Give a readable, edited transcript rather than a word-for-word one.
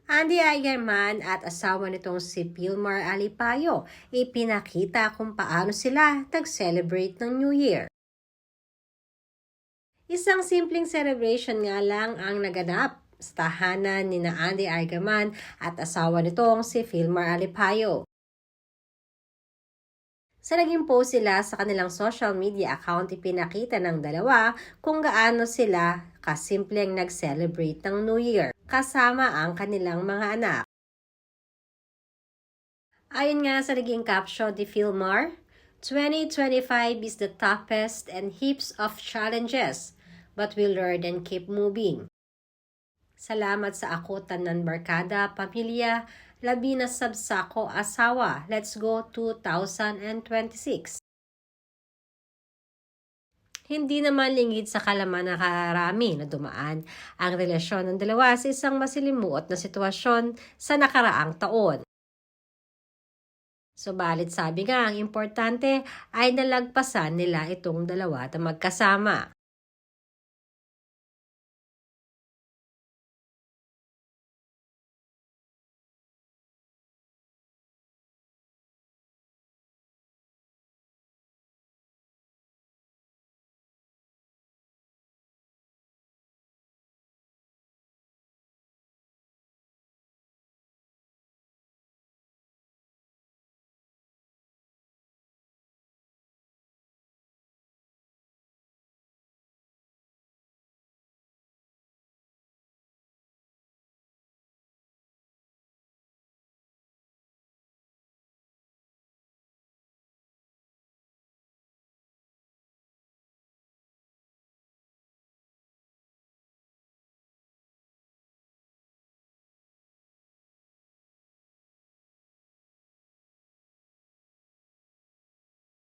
Andy Eigenman at asawa nitong si Pilmar Alipayo, ipinakita kung paano sila nag-celebrate ng New Year. Isang simpleng celebration nga lang ang naganap sa tahanan ni na Andy Eigenman at asawa nitong si Pilmar Alipayo. Sa naging post sila sa kanilang social media account, ipinakita ng dalawa kung gaano sila kasimpleng nag-celebrate ng New Year kasama ang kanilang mga anak. Ayon nga sa naging caption ni Filmar, 2025 is the toughest and heaps of challenges, but we learn and keep moving. Salamat sa ako tanan barkada, pamilya, labi na sabsako asawa. Let's go 2026. Hindi naman lingid sa kalaman na karami na dumaan ang relasyon ng dalawa sa isang masilimuot na sitwasyon sa nakaraang taon. Subalit sabi nga, ang importante ay nalagpasan nila itong dalawa na magkasama.